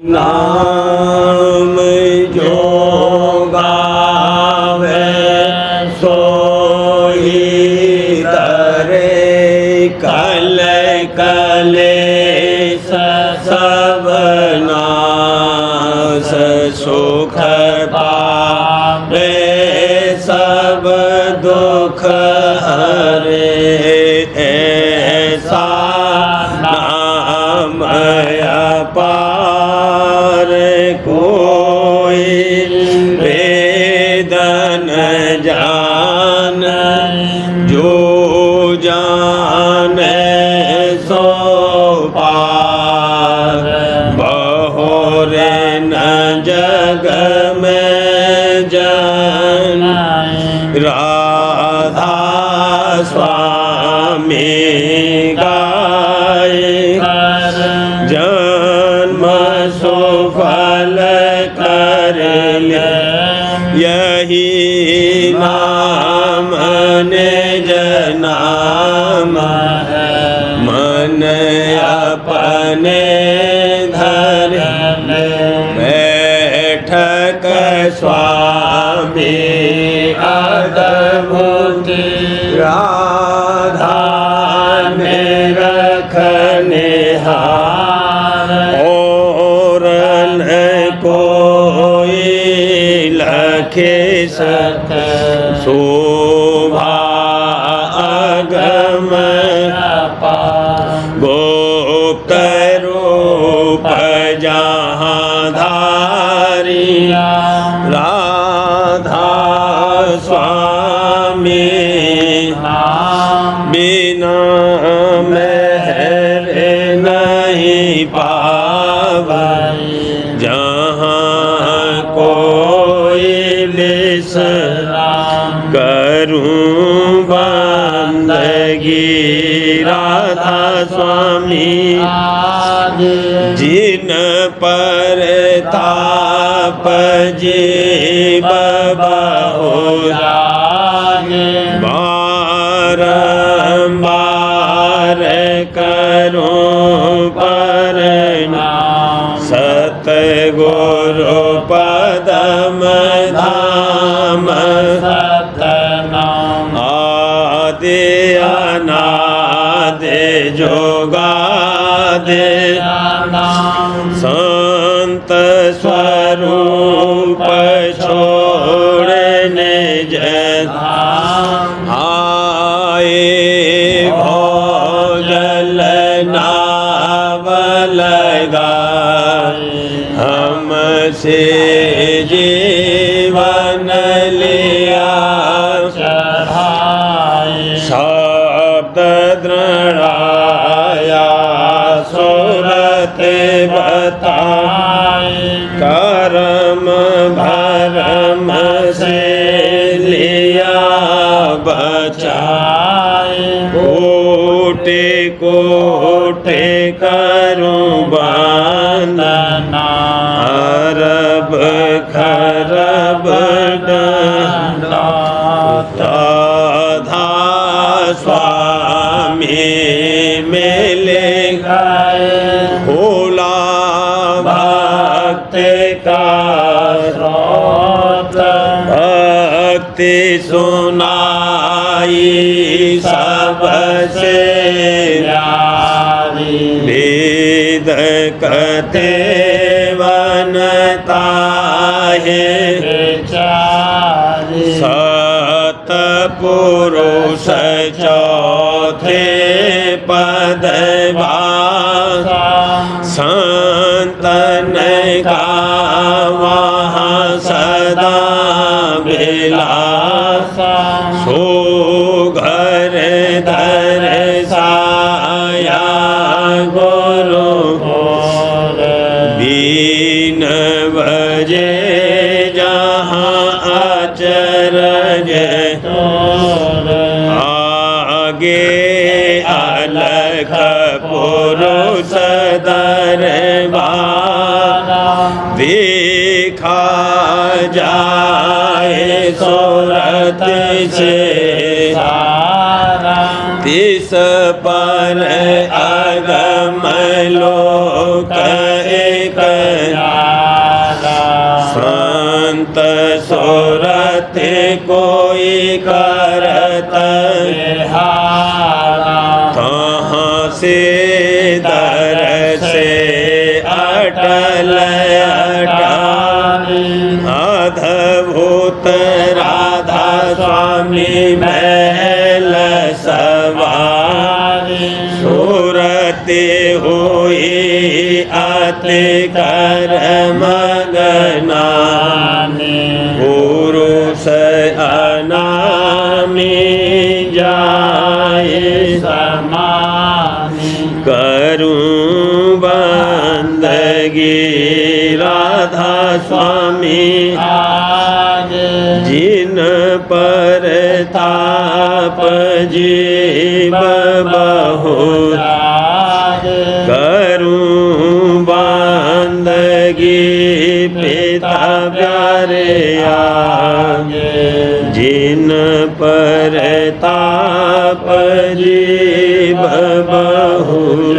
नाम जो गावे सोई तरे कल कलेश सब नाश सुख पावे सब दुख हरे ऐसा नाम अपार कोई वेद न जान जो जाने सो पार बहोरे न जग में जन राधा स्वामी गाय जन्म सुफल कर ले यही नाम निज नाम मन अपने धर बैठक स्वामी अद्भुत राधा ने रखने और न कोई लखे सत शोभा अगम गुप्त रूप जहाँ धारिया राधा स्वामी बिना महर नहीं पावे जहाँ कोई विश्राम करूं बंदगी राधा स्वामी जिन पर ताप जीव बारंबार करूं प्रणाम सतगुरु पदम धाम सतनाम आदि अनादि जोगादि संत स्वरूप छोड़ने जधाम आए भोजल नावल हमसे जीवन लिया शब्द दृढ़ाया सुरत बताए कर्म भरम से लिया बचाए कोटि कोटि करूं वंदना अरब खरब राधा स्वामी मिले गए भोला भक्त का स्रोत भक्ति सुनाई सबसे वेद कथे वनता है सत पुरुष चौथे पद संतन का वहाँ सदा विलासा सो घर धर साया गुरु बीन बजे जहाँ अचरज आगे अलख पुरुष दरबार देखा जाए सूरत से तिस पर अगम लोक एक भूत सोरत कोई करत विहारा तहाँ से दर से अटल अटारी अद्भुत राधा स्वामी महल सवारी सूरते हुई अति कर मगना पुरुष अनामी जाए समानी करूं बंदगी राधा स्वामी आज जिन पर ताप जीव बहुत आज करूं बंदगी पिता प्यारे आगे जिन पर ताप जीव बहुत।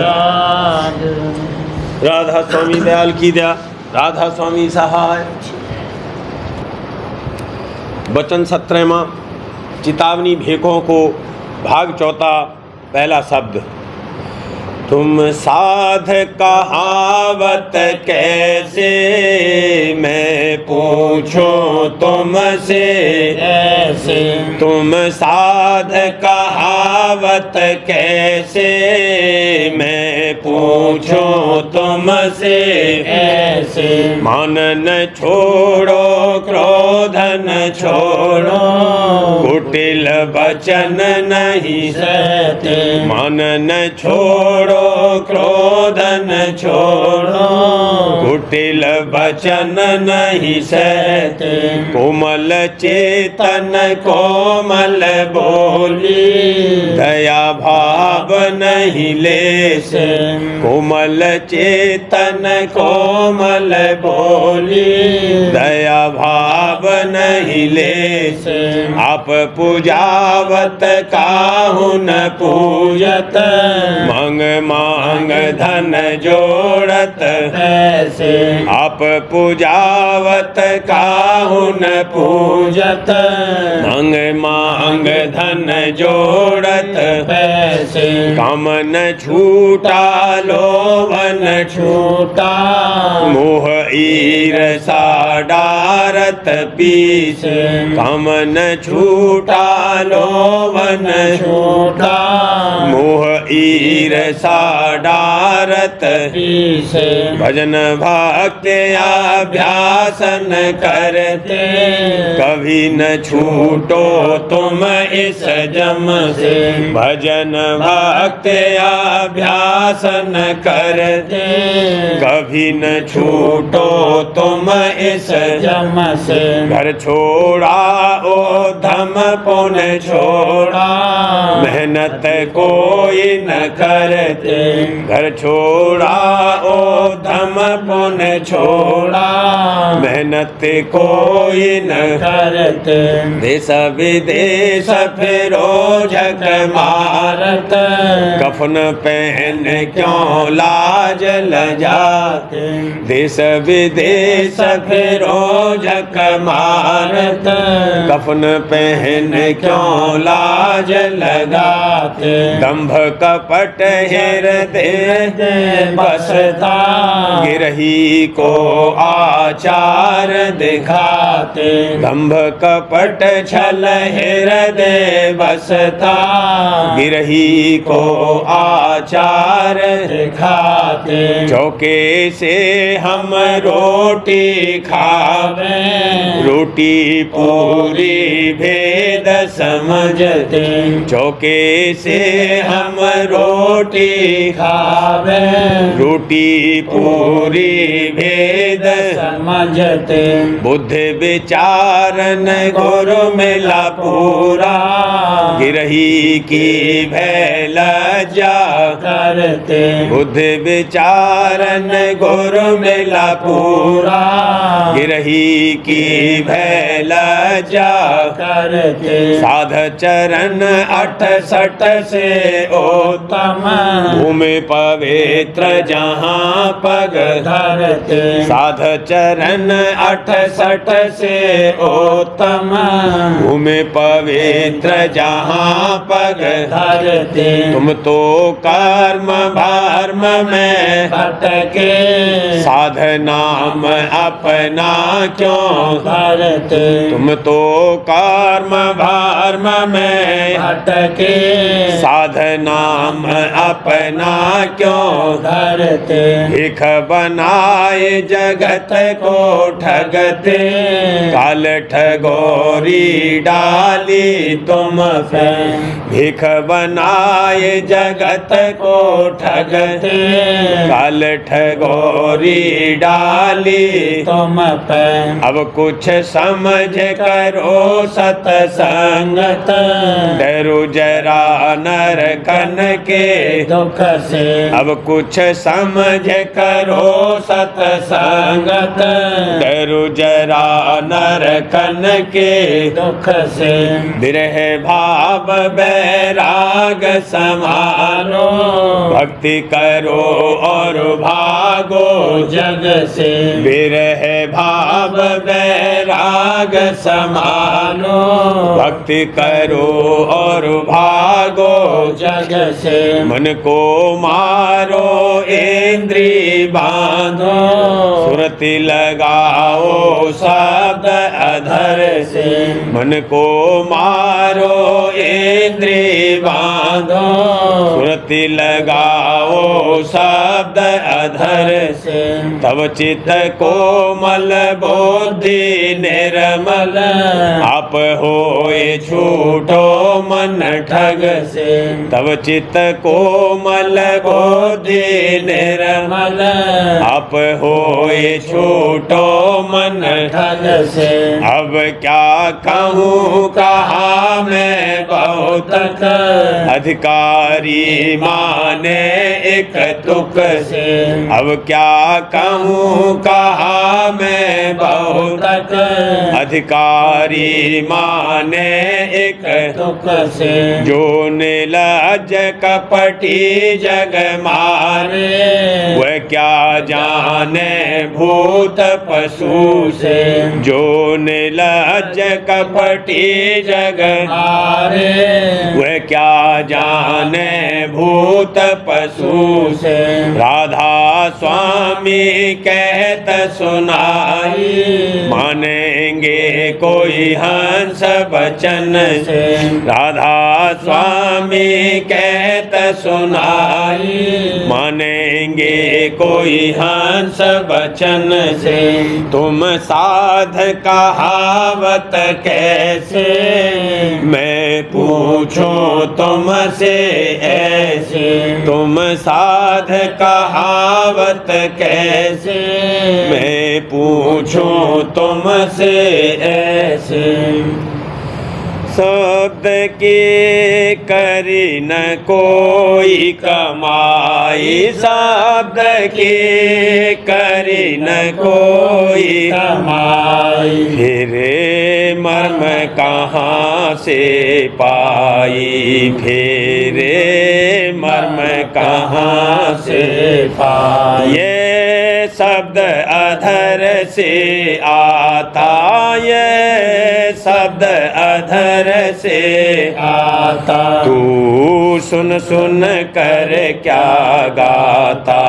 राधा स्वामी दयाल की दया, राधा स्वामी सहाय। वचन 17वां चेतावनी भेकों को भाग चौथा पहला शब्द। तुम साध कहावत कैसे मैं पूछूं तुमसे ऐसे तुम साध कहावत कैसे मैं पूछूं तुमसे ऐसे मन न छोड़ो क्रोध न छोड़ो कुटिल वचन नहीं सहते मन न छोड़ो क्रोध न छोड़ो कुटिल वचन नहीं सहते कोमल चेतन कोमल बोली दया भाव नहीं लेसे कोमल चेतन कोमल बोली दया भाव नहीं लेसे आप पूजावत काहू न पूजत मांग मांग धन जोड़त ऐसे आप पूजावत काहू न पूजत मांग मांग धन जोड़त पैसे काम न छूटा लोभन छूटा मोह ईर्षा डारत पीछे काम न छूटा लोभन छूटा मोह ईर्षा डारत पीछे भजन भक्ति अभ्यासन करते कभी न छूटो तुम इस जम से भजन भक्ति अभ्यासन करते कभी न छूटो तुम इस जम से घर छोड़ा ओ धम पुन छोड़ा मेहनत कोई न करते घर छोड़ा ओ धम पुन छोड़ा मेहनत कोई न करते देश विदेश फिरो झक मारत कफन पहन क्यों लाज लजाते देश विदेश फिरो झक मारत कफन पहन क्यों लाज लगाते दंभ कपट हृदय बसता गिरही को आचार दिखाते दंभ कपट छल हृदय बसता गिरही को आचार दिखाते चौके से हम रोटी खावे रोटी पूरी भेद समझते चौके से हम रोटी खावे रोटी पूरी भेद समझते बुद्धि विचारन गुरु मिला पूरा गिरही की भय लज्जा करते बुद्धि विचारन गुरु मिला पूरा गिरही की भय लज्जा करते साध चरण 68 से उत्तम भूमि पवित्र जहाँ पग धरते साध चरण चरण 68 से उत्तम भूमि पवित्र जहाँ पग धरते तुम तो कर्म भर्म में भटके साधनाम अपना क्यों धरते तुम तो कर्म भर्म में भटके साधनाम अपना क्यों धरते भिख बनाए जगत को ठगते काल ठगोरी डाली तुम पे भिख बनाए जगत को ठगते काल ठगोरी डाली तुम पे अब कुछ समझ करो सतसंगत डरो जरा नरकन के दुख से अब कुछ समझ करो सतसंगत डरो जरा नरकन के दुख से विरह भाव बैराग समारो भक्ति करो और भागो जग से विरह भाव बैराग समानो भक्ति करो और भागो जग से मन को मारो इंद्री बांधो सुरति लगाओ शब्द अधर से मन को मारो इंद्री बांधो सुरति लगाओ शब्द अधर से तब चित्त कोमल बुद्धि निर्मल आप होए छूटो मन ठग से तब चित्त कोमल बुद्धि निर्मल आप होए छूटो मन ठग से अब क्या कहूँ कहा मैं बहुत अधिकारी माने एक तुक से अब क्या कहूँ कहा मैं बहुत अधिकारी माने एक दुख से जो निर्लज कपटी जग मारे वह क्या जाने भूत पशु से जो निर्लज कपटी जग मारे वह क्या जाने भूत पशु से राधा स्वामी कहत सुनाई मानेंगे कोई हंस बचन से राधा स्वामी कहत सुनाई मानेंगे कोई हंस बचन से तुम साध कहावत कैसे मैं पूछूं तुमसे ऐसे तुम साध कहावत कैसे मैं पूछूं तुमसे ऐसे शब्द की करी न कोई कमाई शब्द की करी न कोई कमाई फिर मर्म कहाँ से पाई फिर मर्म कहाँ से पाई ये शब्द अधर से आता ये शब्द अधर से आता तू सुन सुन कर क्या गाता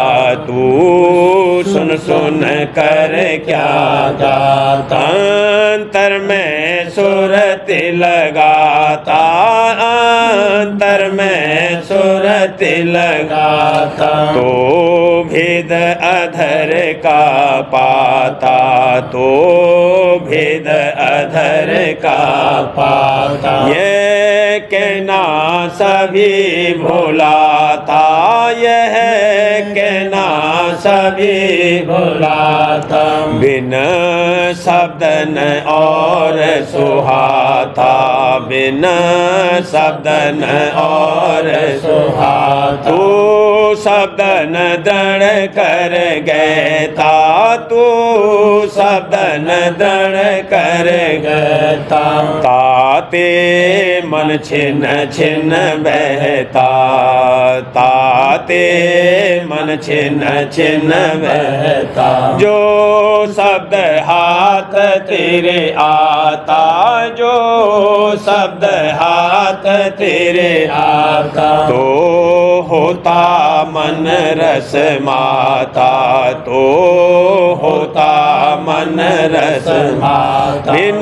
तू सुन सुन कर क्या गाता अंतर में सुरत लगाता अंतर में सुरत लगाता तो भेद अधर का पाता तो भेद अधर का पाता ये कहना सभी भुलाता यह कहना सभी भुलाता बिन शब्द न और सुहाता बिन शब्द न और सुहाता तू शब्द न दृढ़ कर गैता तू शब्द न दृढ़ कर गता ताते मन छिन्न छिन्न बहता ताते मन छिन्न छिन्न बहता जो शब्द हाथ तेरे आता जो शब्द हाथ तेरे आता तो होता मन रस माता तो होता मन रस माता बिन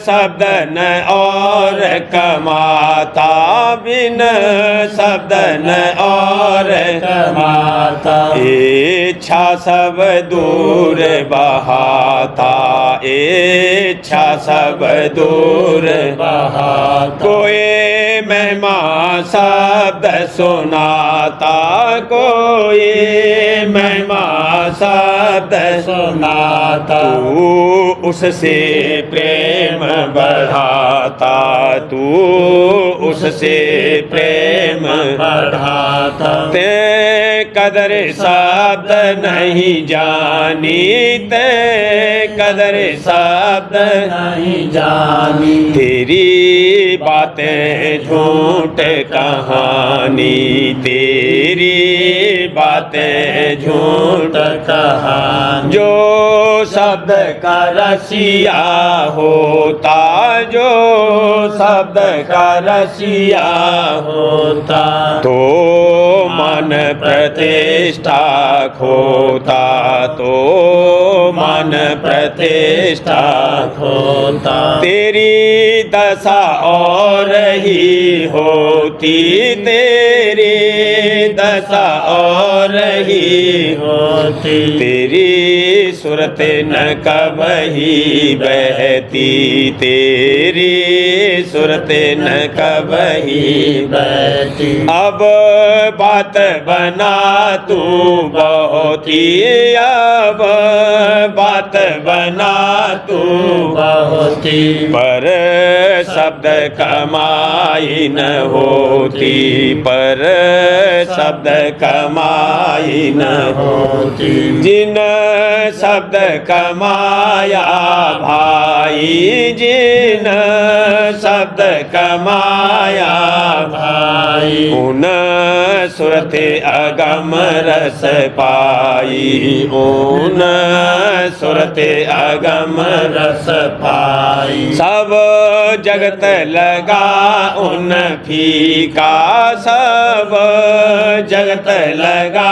शब्द न और कमाता बिन शब्द न और कमाता इच्छा सब दूर बहाता इच्छा सब दूर बहाता कोई महिमा शब्द सुनाता कोई महिमा शब्द सुनाता तू उससे प्रेम बढ़ाता तू उससे प्रेम बढ़ाता ते कदर शब्द नहीं जानी ते कदर शब्द नहीं जानी तेरी बातें झूठ कहानी तेरी बातें झूठ कहानी जो शब्द का रसिया होता जो शब्द का रसिया होता तो मन प्रतिष्ठा खोता तो मन प्रतिष्ठा खोता तेरी दशा और ही होती तेरी दशा और ही होती तेरी सूरत न कबही बहती तेरी सूरत न कबही बहती अब बात बना तू बहुत ही अब बात बना तू बहुत पर शब्द कमाई न होती पर शब्द कमाई न होती जिन शब्द कमाया भाई जिन शब्द कमाया भाई उन सुरत अगम रस पाई उन सुरत अगम रस पाई सब जगत लगा उन फीका सब जगत लगा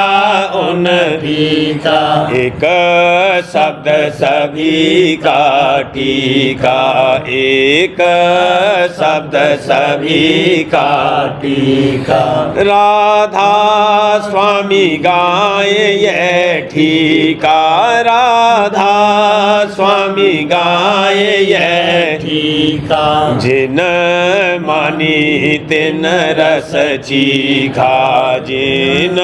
उन पीका एक शब्द सभी का टीका एक शब्द सभी का टीका राधा स्वामी गाए ये ठीका राधा स्वामी गाए ये टीका जिन मानी तिन रस चीखा जिन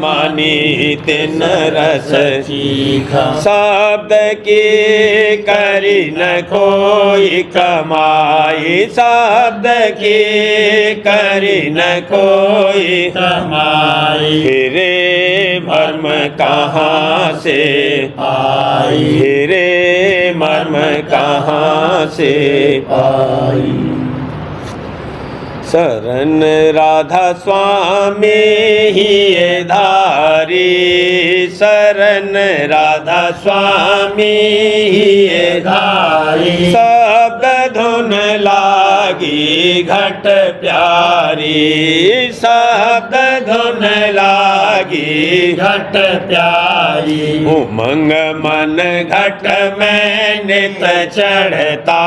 मानी तिन रस चीखा शब्द की करी न कोई कमाई शब्द की करी न कोई कमाई फिरे मर्म कहाँ से आई फिरे मर्म कहाँ से आई शरण राधा स्वामी ही ये धारी शरण राधा स्वामी ही ये धारी शब्द धुन लागी घट प्यारी शब्द धुन लागी घट प्यारी उमंग मन घट में नित चढ़ता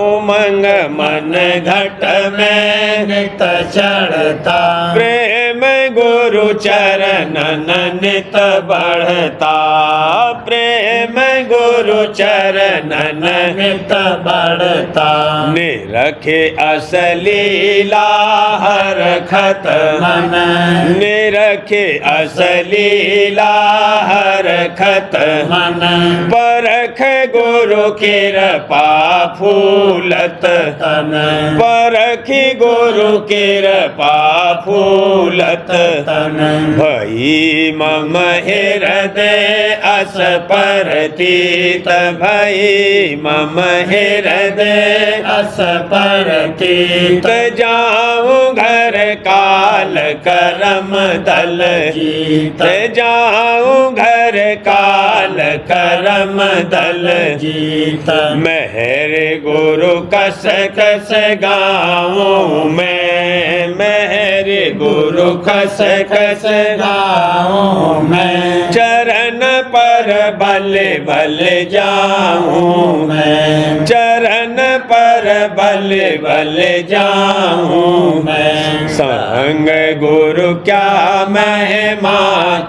उमंग मन घट में नित चढ़ता प्रेम गुरु चरणन नित बढ़ता प्रेम गुरु चरणन नित बढ़ता निरखे असलीला हर खत मन निरखे असलीला हर खत मन परख गुरु कृपा फूलत तन परखी गुरु कृपा फूलत तन भई मम हृदय अस परतीत भई मम हृदय अस परतीत जाऊं घर काल करम दल जीत जाऊं घर काल करम दल जीत मेहर गुरु कस कस गाऊं मैं मेहर गुरु कस कस गाऊं मैं चरण पर बल बल जाऊं मैं चरण पर बल बल जाऊं मैं संग गुरु क्या महिमा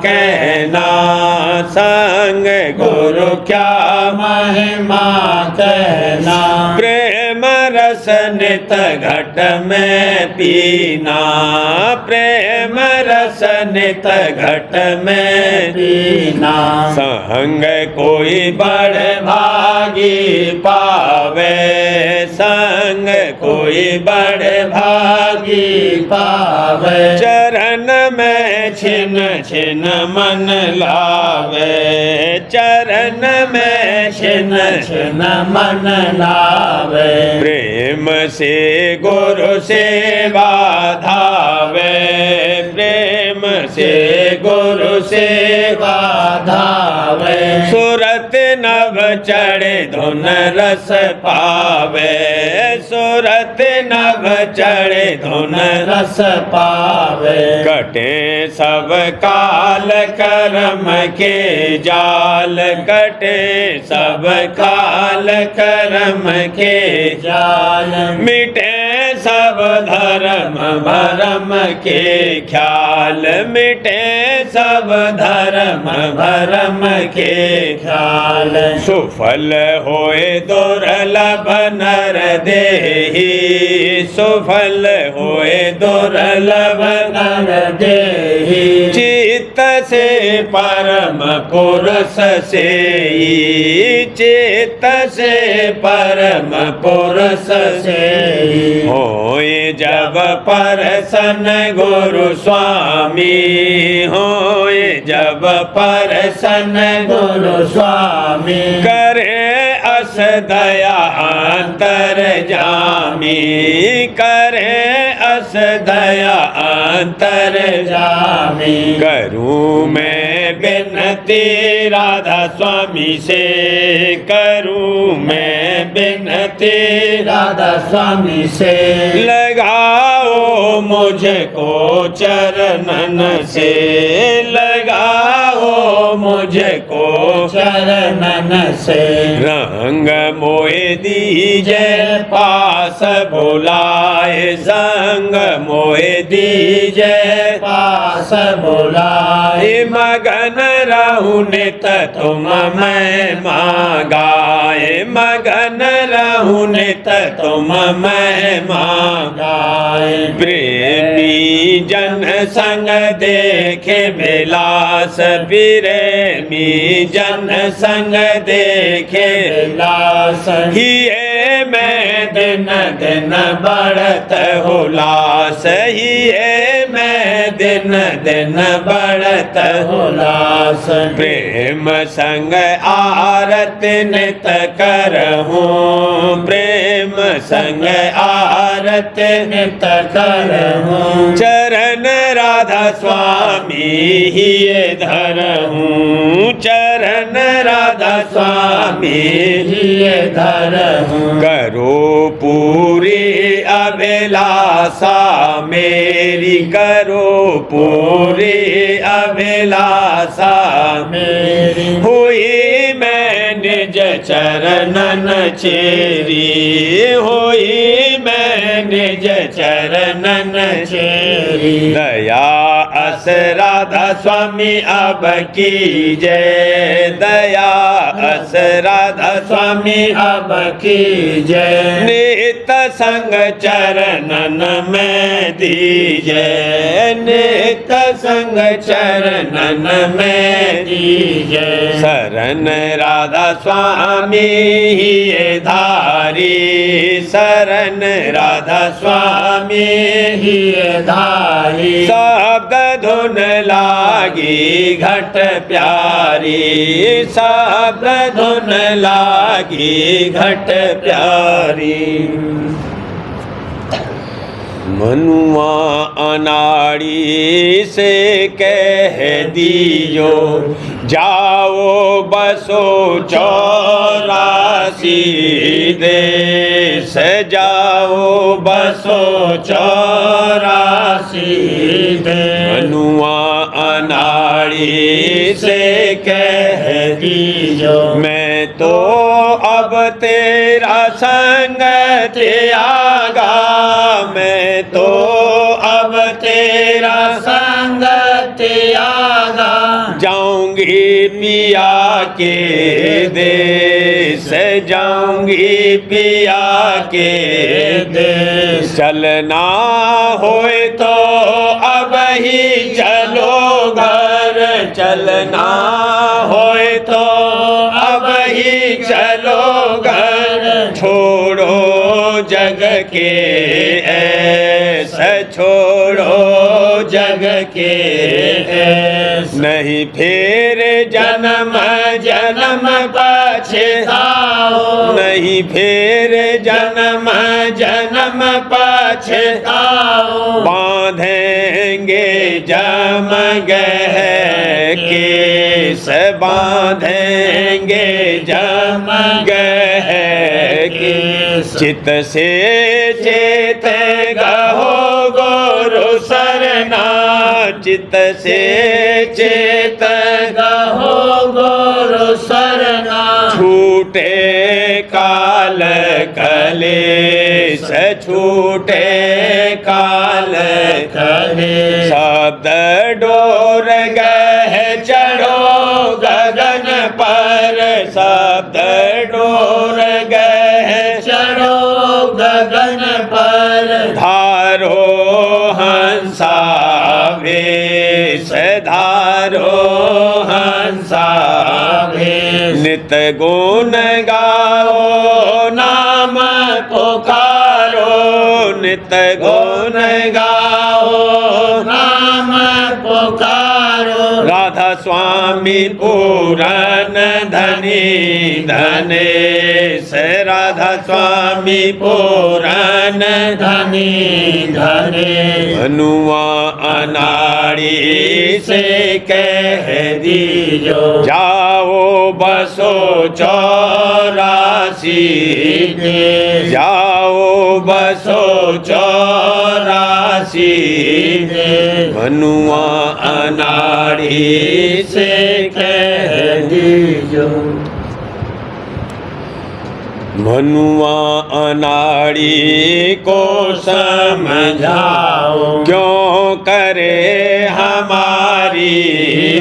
कहना संग गुरु क्या महिमा कहना प्रेम रस नित घट में पीना प्रेम रस नित घट में पीना संग कोई बड़ भागी पावे संग कोई बड़ भागी पावे चरण में छिन छिन मन लावे चरण में छिन छिन मन लावे प्रेम से गुरु सेवा धावे प्रेम से गुरु सेवा धावे सुरत नभ चढ़े धुन रस पावे सुरत नभ चढ़े धुन रस पावे कटे सब काल कर्म के जाल कटे सब काल कर्म के जाल मिटे सब धर्म भरम के ख्याल मिटे सब धर्म भरम के ख्याल सुफल होए दुर्लभ नर देहि सुफल होए दुर्लभ नर देहि चित्त से परम पुरुष से चित्त से परम पुरुष से होए जब परसन गुरु स्वामी होए जब परसन गुरु स्वामी करे अस दया अंतर जामी करे अस दया अंतर जामी करूं मैं बिनती राधा स्वामी से करूं मैं बिनती राधा स्वामी से लगाओ मुझको चरणन से लगाओ मुझको चरणन से रंग मोए दीजे पास बुलाए संग मोए दीजे पास बुलाए मगन रहूं नित तुम मैं मांगाए मगन रहूं नित तुम मैं मांगाए प्रेमी जन संग देखे विलास प्रेमी जन संग देखे लास हिये मैं दिन दिन बढ़त हुलास हिये मैं दिन दिन बढ़त हुलास प्रेम संग आरत नित करहूँ प्रेम संग आरत नित करहूं चरण राधा स्वामी हिये धरहूँ चरण राधा स्वामी ये धरहूं करो पूरी अभिलाषा मेरी करो पूरी अभिलाषा मेरी हुई मैं निज चरणन चेरी हुई मैं निज चरणन चेरी दया अस राधा स्वामी अब की जय दया अस राधा स्वामी अब की जय नित संग चरणन में दीजय नित संग चरणन में दीजे शरण राधा स्वामी ही धारी शरण राधा स्वामी ही धारी शब्द धुन लागी घट प्यारी शब्द धुन लागी घट प्यारी मनुआ अनाड़ी से कह दीजो जाओ बसो 84 देश जाओ बसो 84 देश मनुआ अनाड़ी से कह दीजो मैं तो अब तेरा संग त्यागा मैं तो अब तेरा संग त्यागा जाऊंगी पिया के देश जाऊंगी पिया के देश चलना होए तो अब ही चलो घर चलना होए तो अब ही चलो घर छोड़ो जग के ऐसा छोड़ो जग के ऐस नहीं फिर जन्म जन्म पछताओ नहीं फिर जन्म जन्म पछताओ बांधेंगे जम गह केस बांधेंगे जम गह केस चित से चेत गहो गुरु सरना चित से चेत गहो गुरु सरना छूटे काल कलेश छूटे काल कलेश शब्द डोर गह चढ़ो गगन पर शब्द डोर गह चढ़ो गगन पर धारो हंसा वेश धारो हंसा भेष नित गुण गाओ नाम पुकारो नित गुण गाओ नाम पुकारो राधा स्वामी पूरन धनी धनेश राधा स्वामी पूरन धनी धने मनुआ अनाड़ी से कह दीजो जाओ बसो 84 देश जाओ बसो 84 देश मनुआ अनाड़ी से कह दीजो मनुआ अनाड़ी को समझाओ क्यों करे हमारी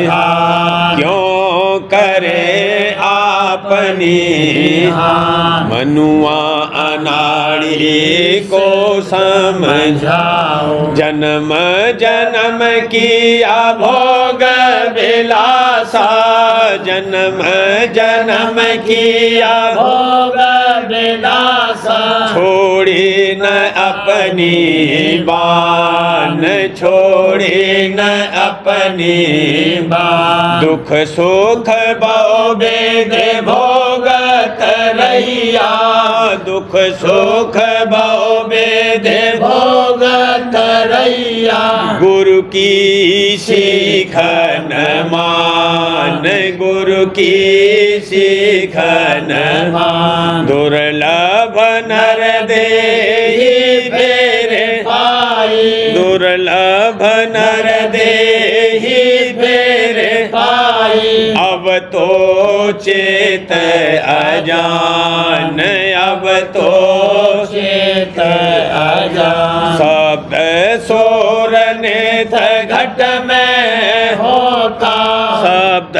हार क्यों करे अपनी हार मनुआ अनाड़ी को समझाओ जन्म जन्म किया भोग विलासा जन्म जन्म किया भोग विलासा छोड़ी न अपनी बान छोड़ी न अपनी बान दुख सुख बहु वेद भोगत रहिया दुख सुख बहु वेद भोगत रैया गुरु की सीखन मान गुरु की सीखन मान दुर्लभ नर देहि फेर पाई दुर्लभ नर देहि फेर पाई अब तो चेत अजान अब तो चेत अजान शब्द सोरने घट में होता शब्द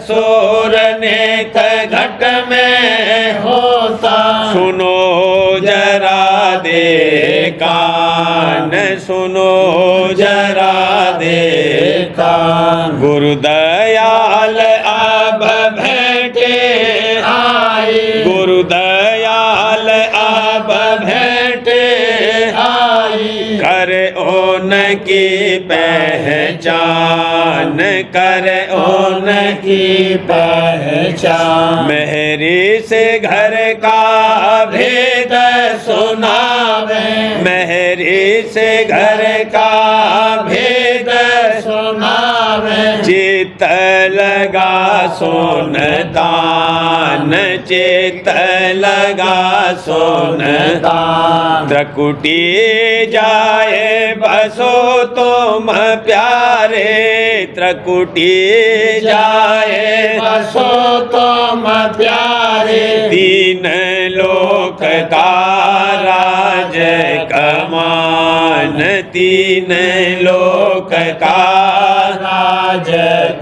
सोरने घट में होता सुनो जरा दे कान सुनो जरा दे कान। गुरु दयाल अब भेंटे आई। गुरु दयाल अब भेंटे आई। कर ओन की पहचान कर ओन की पहचान। मेहरी से घर का भेद सुनावे मेहरी से घर का भेद सुनावे। चित लगा सोन दान चित लगा सोन दान। त्रिकुटी जाए बसो तुम प्यारे त्रिकुटी जाए बसो तुम प्यारे। तीन लोक का राज कमान तीन लोक का राज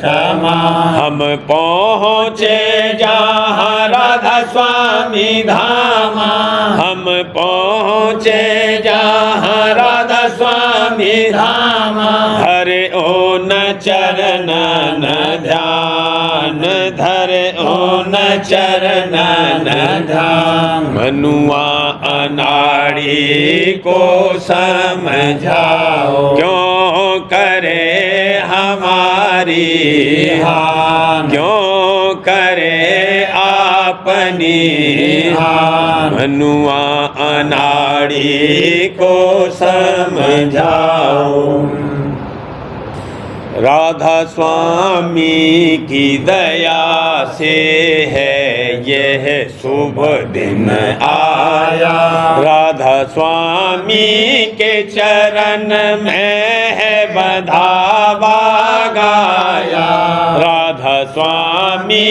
कमान। हम पहुँचे जहाँ राधा स्वामी धामा हम पहुँचे जहाँ राधा स्वामी धामा। धरे ओ न चरण न ध्यान धरे ओ न चरण न ध्यान। मनुआ अनाड़ी को समझाओ क्यों करे हमारी हान। क्यों करे अपनी हान। मनुआ अनाड़ी को समझाओ। राधा स्वामी की दया से है यह शुभ दिन आया राधा स्वामी के चरण में है बधावा गाया राधा स्वामी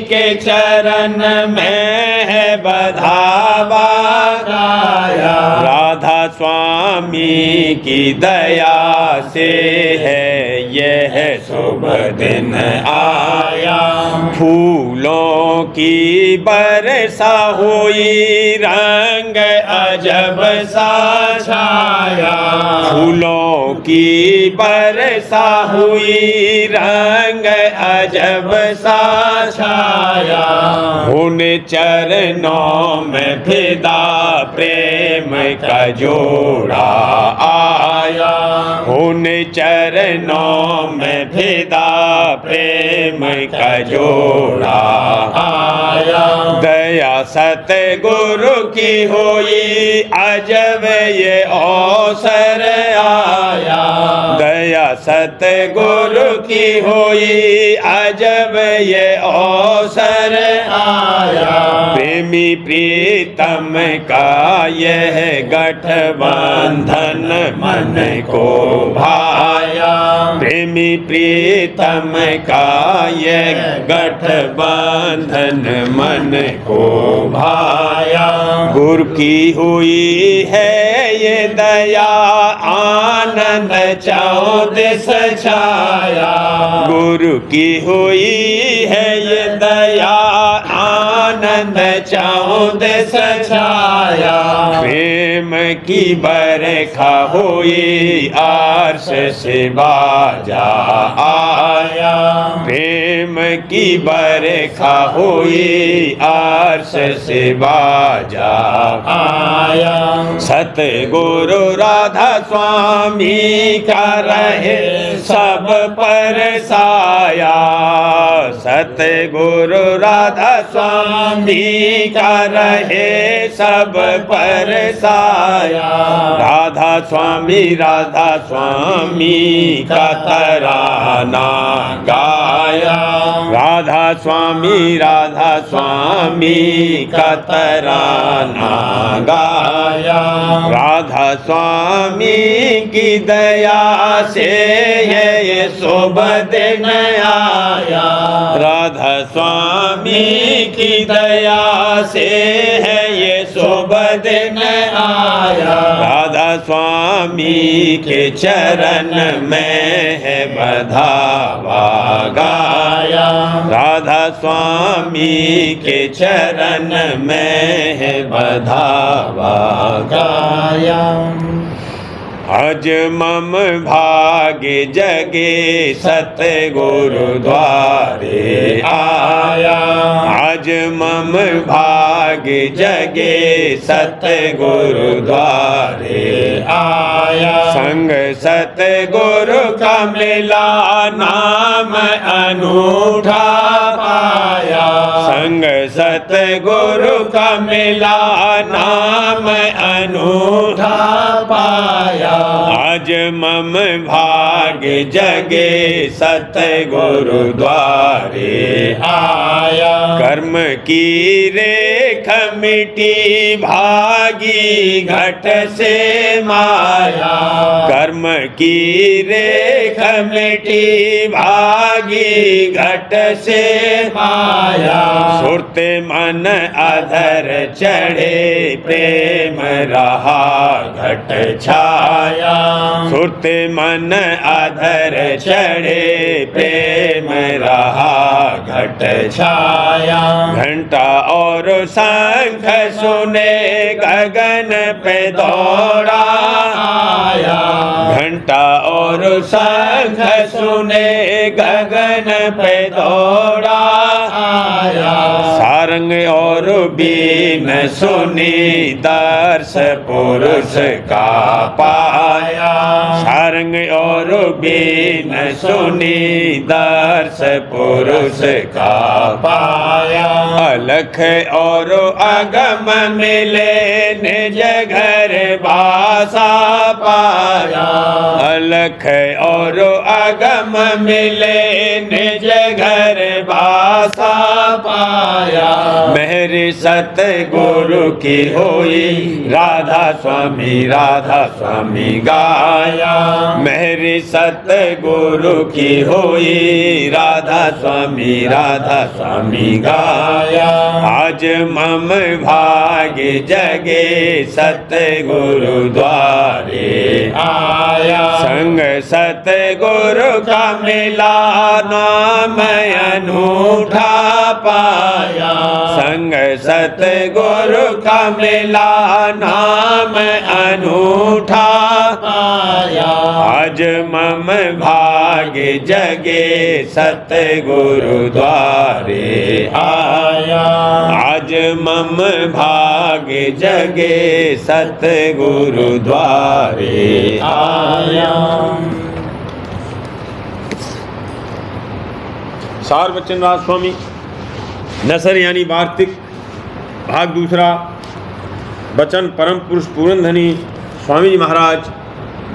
के चरण में है बधावा गाया राधा स्वामी की दया से है यह शुभ दिन आया फूलों की बरसा हुई रंग अजब सा छाया फूलों की बरसा हुई रंग अजब सा छाया उन चरणों में फिदा प्रेम का जोड़ा आया उन चरणों में फिदा प्रेम का जोड़ा आया दया सतगुरु की हुई अजब ये अवसर आया दया सतगुरु की हुई अजब ये अवसर आया प्रेमी प्रीतम का यह गठबंधन मन को भाया प्रेमी प्रीतम का यह गठबंधन मन को भाया गुरु की हुई है ये दया आनंद चौदिस छाया गुरु की हुई है ये दया आनंद चौदिस छाया प्रेम की बरखा हुई आर्श से बाजा आया प्रेम की बरखा हुई आर्श से बाजा आया सतगुरु राधा स्वामी का रहे सब पर साया सतगुरु राधा स्वामी का रहे सब पर साया राधा स्वामी का तराना गाया राधा स्वामी का तराना गाया राधा स्वामी की दया से ये शुभ दिन आया राधा स्वामी की दया से है ये शुभ दिन आया राधा स्वामी के चरण में है बधावा गाया राधा स्वामी के चरण में है बधावा गाया आज मम भाग्य जगे सतगुरु द्वारे आया। आज मम भाग्य जगे सतगुरु द्वारे आया। संग सतगुरु का मिला नाम अनूठा पाया। संग सतगुरु का मिला नाम अनूठा पाया। आज मम भाग्य जगे सतगुरु द्वारे आया। कर्म की रेख मिटी भागी घट से माया। कर्म की रेख मिटी भागी घट से माया। सुरते मन अधर चढ़े प्रेम रहा घट छाया। सुरते मन अधर चढ़े प्रेम रहा घट छाया। घंटा और शंख सुने गगन पे दौड़ा आया। घंटा और शंख सुने गगन पे दौड़ा आया। सारंग और बीन सुनी दर्श पुरुष का पाया। सारंग और बीन सुनी दर्श पुरुष का पाया। अलख और अगम मिले निज घर बासा पाया। अलख और अगम मिले निज घर बासा पाया। मेरे सतगुरु की होई राधा स्वामी गाया। मेरे सतगुरु की होई राधा स्वामी गाया। आज मम भाग्य जगे सतगुरु द्वारे आया। संग सतगुरु का मिला नाम अनूठा पाया। संग सतगुरु का मिला नाम अनूठा पाया। आज मम भाग्य जगे सतगुरु द्वारे आया। आज मम भाग्य जगे सतगुरु द्वारे आया। सार बच्चनराज स्वामी नसर यानी वार्तिक भाग दूसरा। वचन परम पुरुष पूरनधनी स्वामी जी महाराज।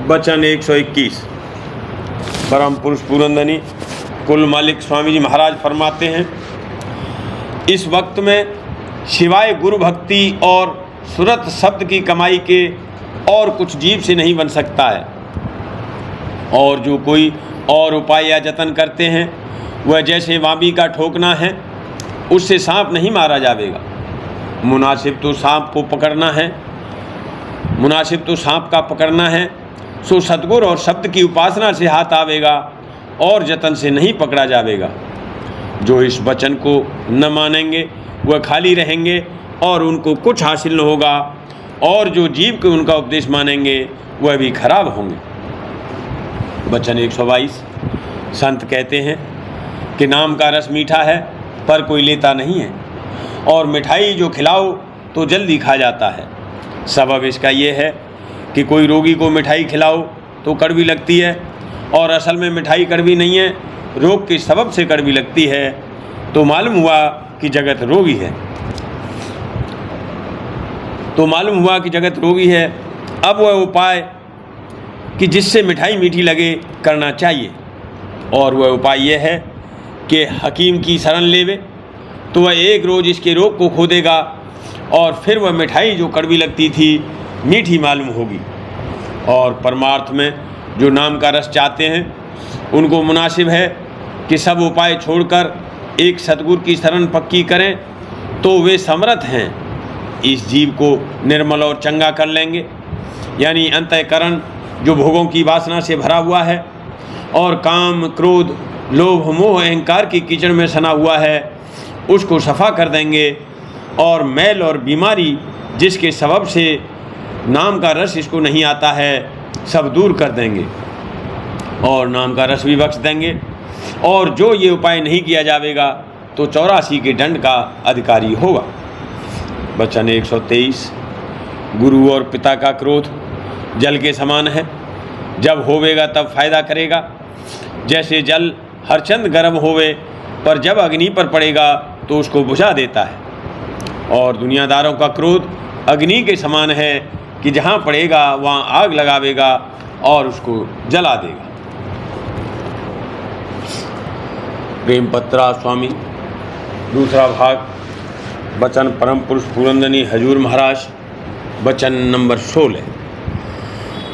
वचन 121। परम पुरुष पूरनधनी कुल मालिक स्वामी जी महाराज फरमाते हैं, इस वक्त में सिवाय गुरु भक्ति और सुरत शब्द की कमाई के और कुछ जीव से नहीं बन सकता है। और जो कोई और उपाय या जतन करते हैं वह जैसे वामी का ठोकना है, उससे सांप नहीं मारा जाएगा। मुनासिब तो सांप को पकड़ना है, मुनासिब तो सांप का पकड़ना है। सो सतगुरु और शब्द की उपासना से हाथ आवेगा और जतन से नहीं पकड़ा जाएगा। जो इस वचन को न मानेंगे वह खाली रहेंगे और उनको कुछ हासिल न होगा, और जो जीव के उनका उपदेश मानेंगे वह भी खराब होंगे। वचन 122। संत कहते हैं कि नाम का रस मीठा है पर कोई लेता नहीं है, और मिठाई जो खिलाओ तो जल्दी खा जाता है। सबब इसका ये है कि कोई रोगी को मिठाई खिलाओ तो कड़वी लगती है, और असल में मिठाई कड़वी नहीं है, रोग के सबब से कड़वी लगती है। तो मालूम हुआ कि जगत रोगी है। अब वह उपाय कि जिससे मिठाई मीठी लगे करना चाहिए, और वह उपाय यह है कि हकीम की शरण लेवे तो वह एक रोज़ इसके रोग को खो देगा, और फिर वह मिठाई जो कड़वी लगती थी मीठी मालूम होगी। और परमार्थ में जो नाम का रस चाहते हैं उनको मुनासिब है कि सब उपाय छोड़कर एक सतगुरु की शरण पक्की करें, तो वे समर्थ हैं इस जीव को निर्मल और चंगा कर लेंगे। यानी अंतःकरण जो भोगों की वासना से भरा हुआ है और काम क्रोध लोभ मोह अहंकार की कीचड़ में सना हुआ है, उसको सफ़ा कर देंगे, और मैल और बीमारी जिसके सबब से नाम का रस इसको नहीं आता है, सब दूर कर देंगे और नाम का रस भी बख्श देंगे। और जो ये उपाय नहीं किया जाएगा तो 84 के दंड का अधिकारी होगा। वचन 123। गुरु और पिता का क्रोध जल के समान है, जब होवेगा तब फायदा करेगा। जैसे जल हरचंद गर्म होवे, पर जब अग्नि पर पड़ेगा तो उसको बुझा देता है। और दुनियादारों का क्रोध अग्नि के समान है कि जहाँ पड़ेगा वहाँ आग लगावेगा और उसको जला देगा। प्रेम पत्रा स्वामी दूसरा भाग, वचन परम पुरुष पुरंदनी हजूर महाराज, वचन नंबर 16।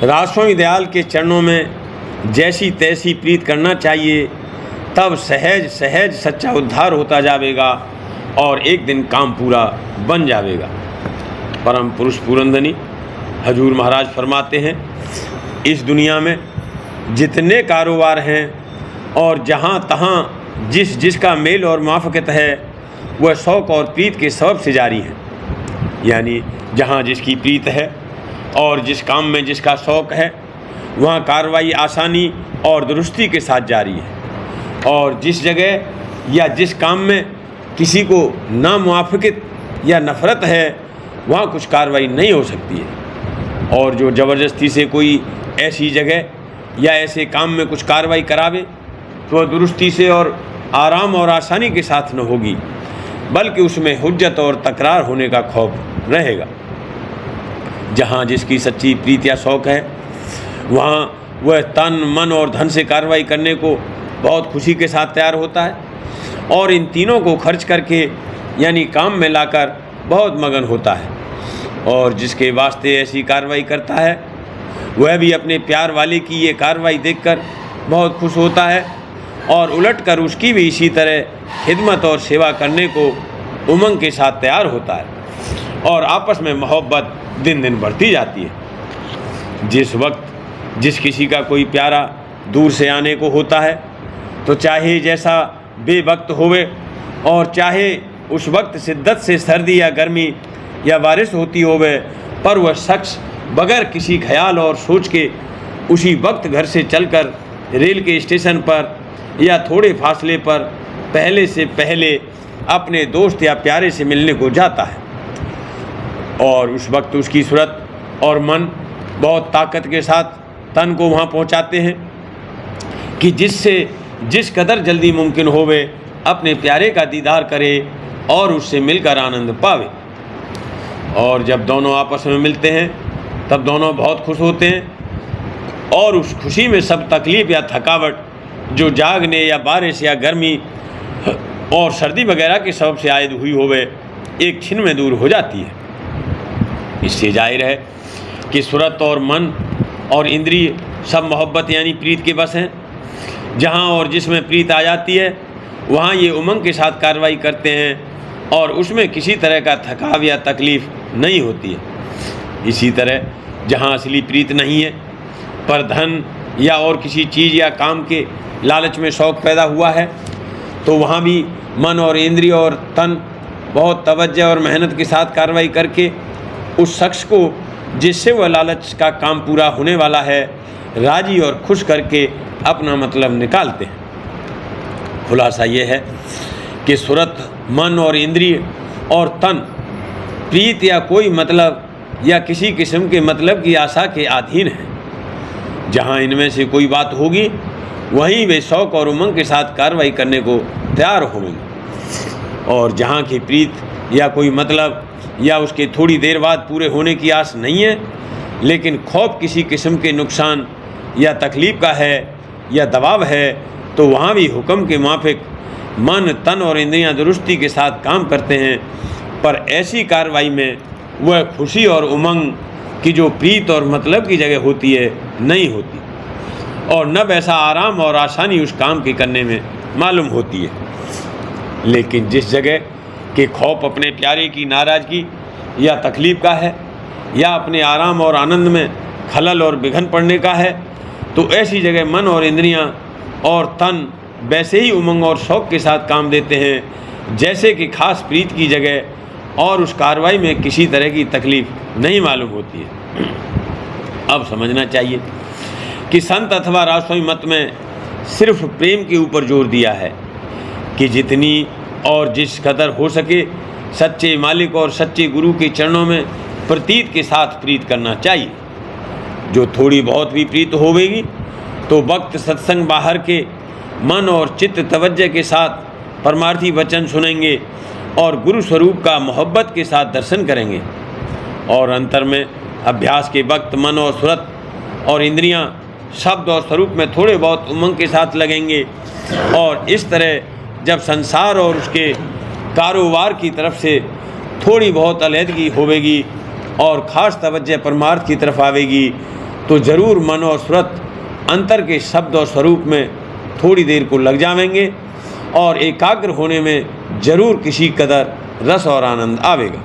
राजस्वामी दयाल के चरणों में जैसी तैसी प्रीत करना चाहिए, तब सहज सहज सच्चा उद्धार होता जाएगा और एक दिन काम पूरा बन जाएगा। परम पुरुष पुरंदनी हजूर महाराज फरमाते हैं, इस दुनिया में जितने कारोबार हैं और जहाँ तहाँ जिस जिसका मेल और मुआफ़क़त है, वह शौक़ और प्रीत के सबब से जारी है। यानी जहाँ जिसकी प्रीत है और जिस काम में जिसका शौक़ है, वहाँ कार्रवाई आसानी और दुरुस्ती के साथ जारी है। और जिस जगह या जिस काम में किसी को नामुआफ़क़त या नफ़रत है, वहाँ कुछ कार्रवाई नहीं हो सकती है। और जो ज़बरदस्ती से कोई ऐसी जगह या ऐसे काम में कुछ कार्रवाई करावे, तो वह दुरुस्ती से और आराम और आसानी के साथ न होगी, बल्कि उसमें हुज्जत और तकरार होने का खौफ रहेगा। जहाँ जिसकी सच्ची प्रीत या शौक़ है, वहाँ वह तन मन और धन से कार्रवाई करने को बहुत खुशी के साथ तैयार होता है और इन तीनों को खर्च करके यानी काम में लाकर बहुत मगन होता है। और जिसके वास्ते ऐसी कार्रवाई करता है, वह भी अपने प्यार वाले की ये कार्रवाई देखकर बहुत खुश होता है और उलटकर उसकी भी इसी तरह खिदमत और सेवा करने को उमंग के साथ तैयार होता है और आपस में मोहब्बत दिन दिन बढ़ती जाती है। जिस वक्त जिस किसी का कोई प्यारा दूर से आने को होता है, तो चाहे जैसा बेवक्त होवे और चाहे उस वक्त शिद्दत से सर्दी या गर्मी या बारिश होती होवे, पर वह शख्स बगैर किसी ख्याल और सोच के उसी वक्त घर से चलकर रेल के स्टेशन पर या थोड़े फासले पर पहले से पहले अपने दोस्त या प्यारे से मिलने को जाता है। और उस वक्त उसकी सूरत और मन बहुत ताकत के साथ तन को वहाँ पहुँचाते हैं कि जिससे जिस कदर जल्दी मुमकिन होवे अपने प्यारे का दीदार करे और उससे मिलकर आनंद पावे। और जब दोनों आपस में मिलते हैं, तब दोनों बहुत खुश होते हैं और उस खुशी में सब तकलीफ़ या थकावट जो जागने या बारिश या गर्मी और सर्दी वगैरह के सबब से आयद हुई होवे, एक क्षण में दूर हो जाती है। इससे जाहिर है कि सूरत और मन और इंद्रिय सब मोहब्बत यानी प्रीत के बस हैं। जहाँ और जिसमें प्रीत आ जाती है, वहाँ ये उमंग के साथ कार्रवाई करते हैं और उसमें किसी तरह का थकाव या तकलीफ़ नहीं होती है। इसी तरह जहाँ असली प्रीत नहीं है, पर धन या और किसी चीज़ या काम के लालच में शौक़ पैदा हुआ है, तो वहाँ भी मन और इंद्रिय और तन बहुत तवज्जो और मेहनत के साथ कार्रवाई करके उस शख्स को जिससे वह लालच का काम पूरा होने वाला है, राज़ी और खुश करके अपना मतलब निकालते हैं। खुलासा ये है कि सूरत, मन और इंद्रिय और तन प्रीत या कोई मतलब या किसी किस्म के मतलब की आशा के अधीन है। जहाँ इनमें से कोई बात होगी, वहीं वे शौक़ और उमंग के साथ कार्रवाई करने को तैयार होंगे। और जहाँ की प्रीत या कोई मतलब या उसके थोड़ी देर बाद पूरे होने की आस नहीं है, लेकिन खौफ किसी किस्म के नुकसान या तकलीफ़ का है या दबाव है, तो वहाँ भी हुक्म के मुताबिक मन, तन और इंद्रियां दुरुस्ती के साथ काम करते हैं। पर ऐसी कार्रवाई में वह खुशी और उमंग की जो प्रीत और मतलब की जगह होती है नहीं होती, और न वैसा आराम और आसानी उस काम के करने में मालूम होती है। लेकिन जिस जगह के खौफ अपने प्यारे की नाराज़गी या तकलीफ़ का है या अपने आराम और आनंद में खलल और विघन पड़ने का है, तो ऐसी जगह मन और इंद्रियां और तन वैसे ही उमंग और शौक़ के साथ काम देते हैं जैसे कि खास प्रीत की जगह और उस कार्रवाई में किसी तरह की तकलीफ़ नहीं मालूम होती है। अब समझना चाहिए कि संत अथवा राजस्वामी मत में सिर्फ प्रेम के ऊपर जोर दिया है कि जितनी और जिस कदर हो सके सच्चे मालिक और सच्चे गुरु के चरणों में प्रतीत के साथ प्रीत करना चाहिए। जो थोड़ी बहुत भी प्रीत होवेगी तो वक्त सत्संग बाहर के मन और चित्त तवज्जो के साथ परमार्थी वचन सुनेंगे और गुरु स्वरूप का मोहब्बत के साथ दर्शन करेंगे और अंतर में अभ्यास के वक्त मन और सुरत और इंद्रियां शब्द और स्वरूप में थोड़े बहुत उमंग के साथ लगेंगे और इस तरह जब संसार और उसके कारोबार की तरफ से थोड़ी बहुत अलहदगी होवेगी और ख़ास तवज्जो परमार्थ की तरफ आवेगी तो ज़रूर मन और सुरत अंतर के शब्द और स्वरूप में थोड़ी देर को लग जाएंगे और एकाग्र होने में ज़रूर किसी कदर रस और आनंद आवेगा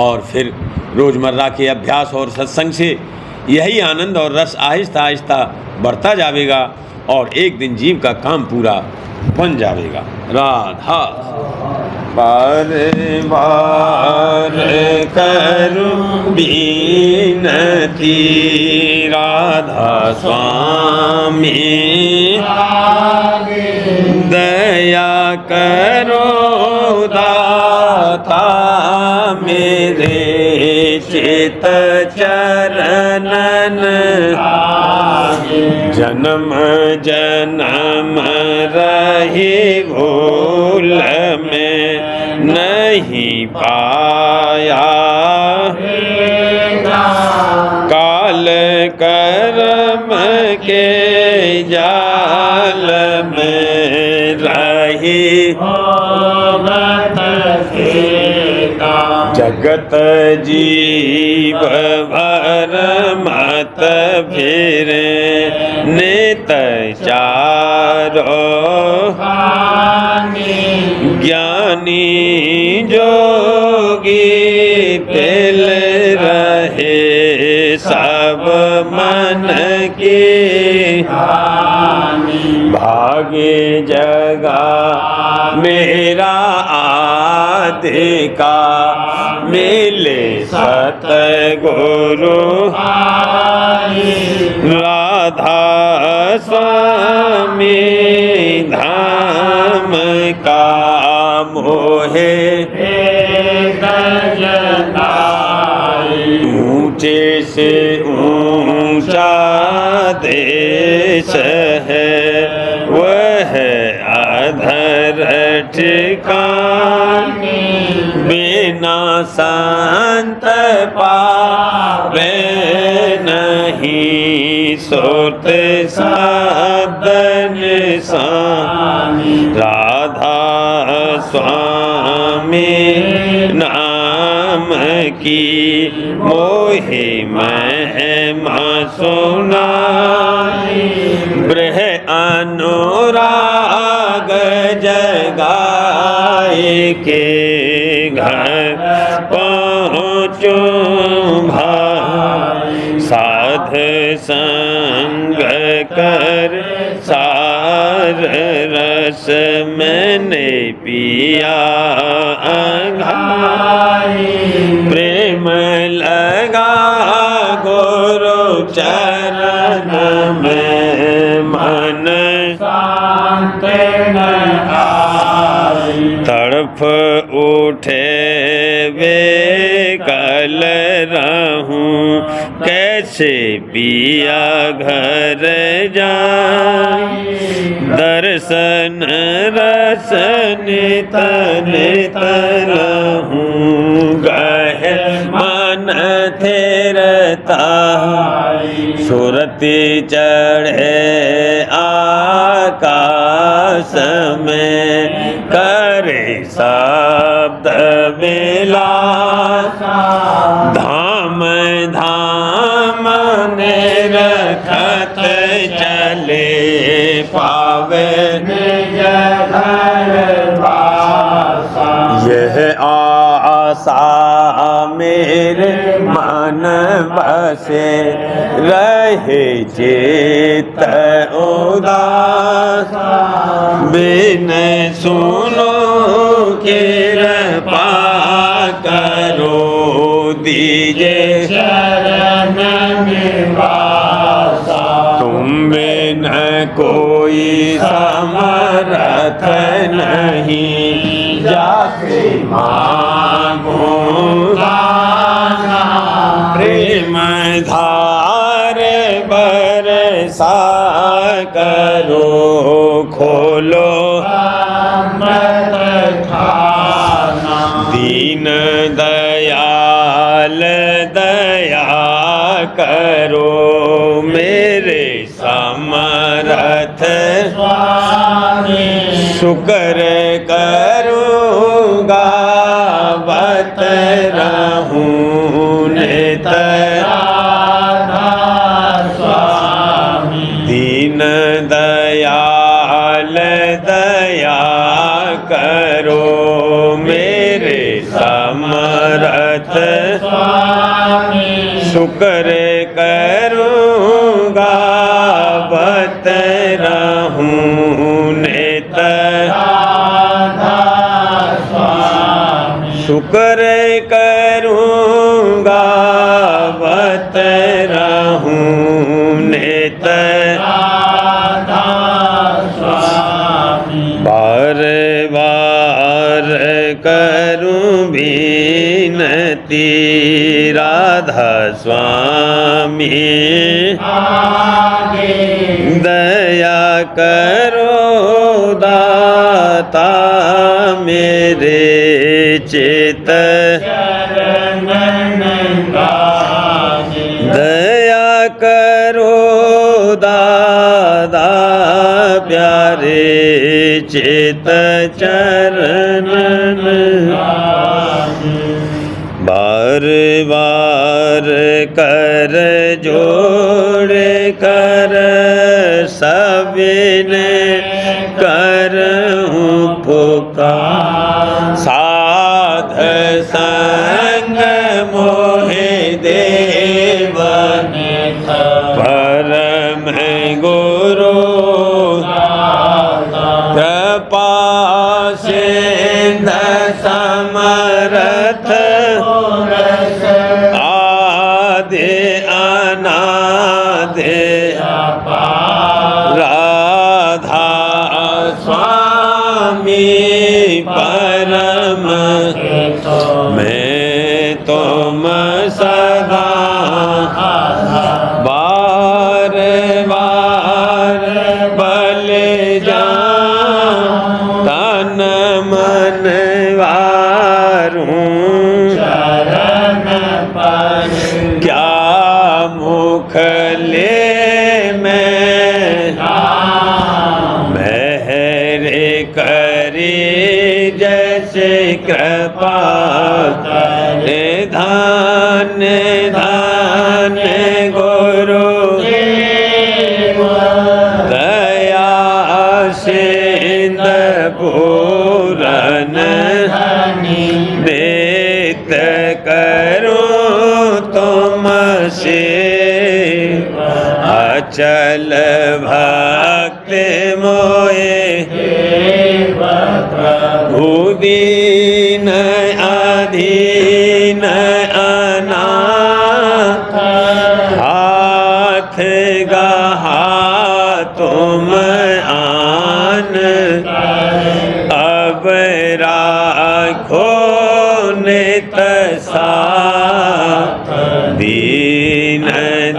और फिर रोज़मर्रा के अभ्यास और सत्संग से यही आनंद और रस आहिस्ता आहिस्ता बढ़ता जाएगा और एक दिन जीव का काम पूरा बन जाएगा। राधा बार बार करूं बीनती राधा स्वामी दया करो दाता मेरे चित चरणन जन्म जन्म रही भूल में नहीं पाया काल कर्म के जाल में रही जगत जीव भर मत फिरे नित चारो ज्ञानी जोगी पिल रहे सब मन की भागे जगा मेरा आदि का मिले सतगुरु राधा स्वामी धाम का मोहे ऊंचे से ऊंचा देश है वह अधर ठिकान बिना संत पावे नहीं सुरत शब्द निशान राधा स्वामी नाम की मोहे महिमा सुनाई ब्रह अनुराग जगाए के घर पहुँचो भाई साध संग कर सार रस मैंने पिया प्रेम लगा गुरु चरण में मन शांत तड़फ उठे वे कल रहूं कैसे पिया घर जाए दर्शन रसन तन तरहूं गह मन थेरता सुरति चढ़े आकाश में करे शब्द मिला धाम धाम ने रखत चले पावे यह आशा मेरे मन बसे रहे चित उदास बिन सुनो कृपा करो दीजे शरण निवासा कोई समर्थ नहीं, जाके मांगो प्रेम धार बरसा करो, खोलो दीन दयाल दया करो, मेरे समर्थ शुक्र करूँगा, बत रहूँ नित दीन दयाल दया करो, मेरे समर्थ शुक्र करूँगा, बत रहूँ नित शुक्र करूँगा, बत रहूँ नित बार बार करूं विनती, राधा स्वामी दया करो दाता, मेरे चित दया करो दादा, प्यारे चित चरणन बार बार कर जोड़ कर, सबने करहूँ पुकार, साध संग मोहे देवन परम गुरु, कृपा सिंध समर्थ आदि अनादि, राधा स्वामी परम, मैं तुम सदा बार बार बल जाऊं, तन मन वारूं, क्या मुख ले मैं मेहरे करी, जैसे कृपा धान धान गुरु दया सिंध पूरन, नित करूं तुम से अचल भक्ति मोए, भूदीन अधीन अनाथ, हाथ गहा तुम आन, अब राखो नित साथ, दीन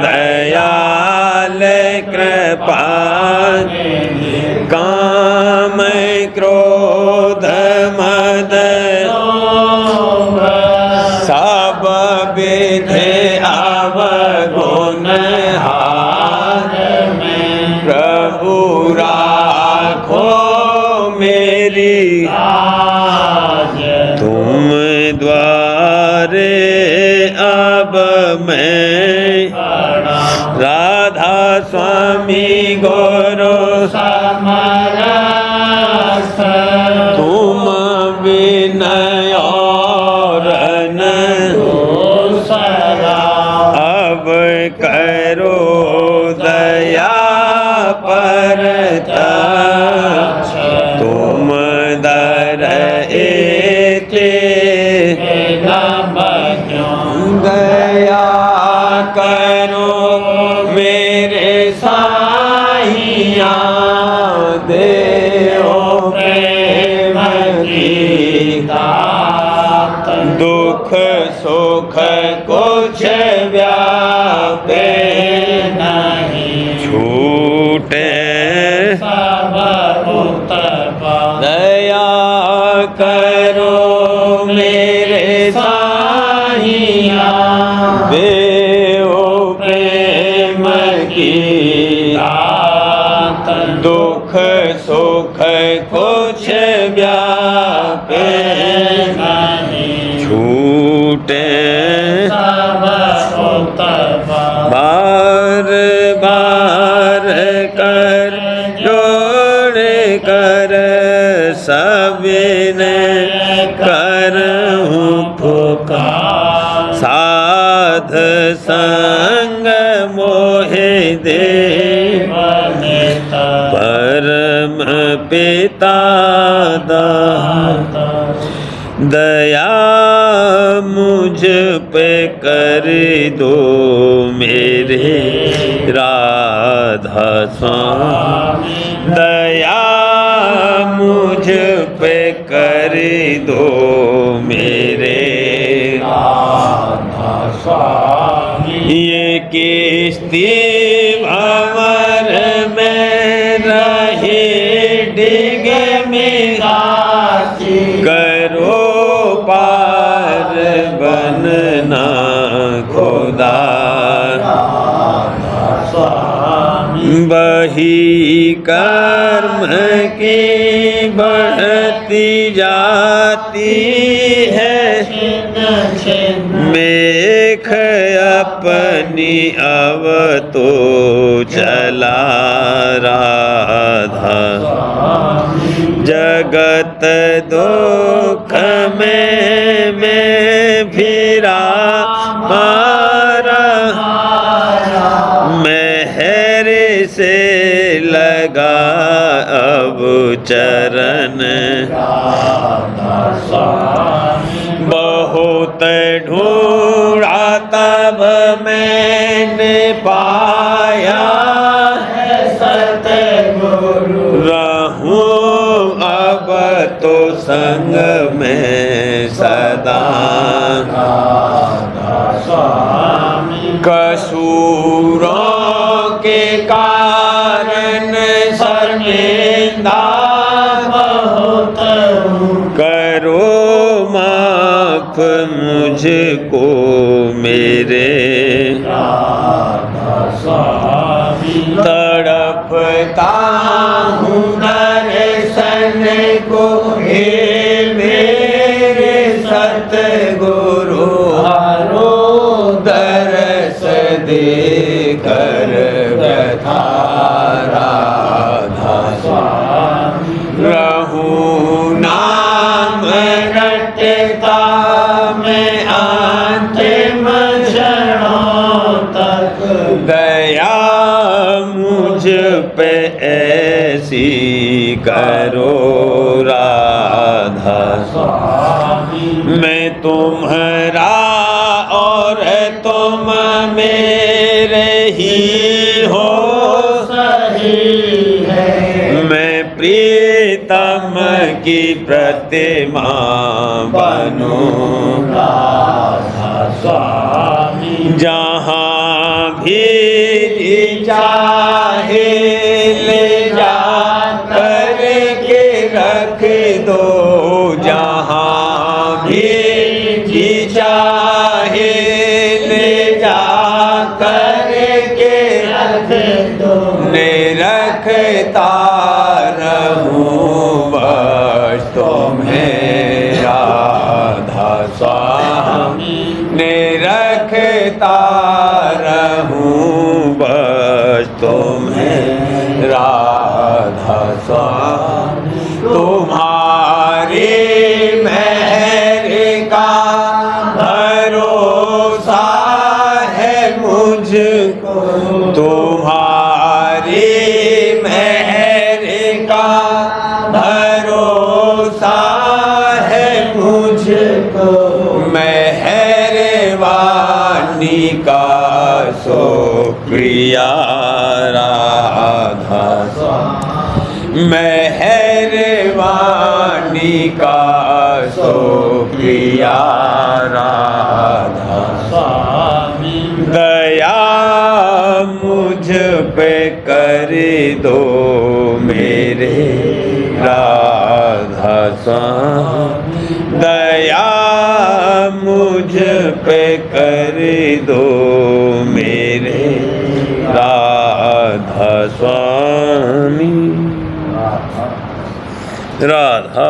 दयाल कृपा, काम क्रोध मद सब विधि अवगुण हार, प्रभु राखो मेरी तुम द्वारे, अब मैं राधा स्वामी गुरु तुम विनय और अब करो दया परता, तुम दर एते दया दुख सुख कुछ व्यापे नहीं छूटे सब उत्पन्न दया करो मेरे साहिया देव प्रेम की दात दुख सुख कुछ व्यापे नहीं छूटे सब उत्पन्न बार बार कर जोड़ कर सबने करहूँ पुकार साध संग मोहे दे परम पिता दाता दया मुझ पे कर दो मेरे राधा स्वामी दया मुझ पे कर दो मेरे राधा स्वामी ये किस्ती भंवर में रही डिग मेरा करो पार बनना खुदा बही कर्म की बढ़ती जाती है मेख अपनी अब तो चला राधा जगत दुख में मैं फिरा मारा मेहर से लगा अब चरण बहुत ढूंढा तब मैंने पाया है सतगुरु रहूं अब तो संग में सदा कसूरों के कारण शर्मिंदा बहुत करो माफ मुझको मेरे तड़पता हूँ दर्शन को हे मेरे सतगुरु हरो दरस दे कर व्यथा राधा स्वामी रहूं नाम रटता मैं अंतिम क्षणों तक दया मुझ पे ऐसी करो राधा स्वामी मैं तुम्हारा और तुम मेरे ही हो सही है मैं प्रीतम की प्रतिमा बनूं राधा स्वामी जहाँ भी चाहे ले जा कर के रख दो जहाँ भी चाहे ले जा कर के रख दो ने रखता रहूं बस तुम्हें राधा स्वामी ने रखता रहूं बस तुम्हें राधा स्वामी तुम्हारे मेहर का भरोसा है मुझको तुम्हारी मेहर का भरोसा है मुझको मेहरबानी का शुक्रिया राधा मेहरबानी का शुक्रिया राधा स्वामी दया मुझ पे कर दो मेरे राधा स्वामी। राधा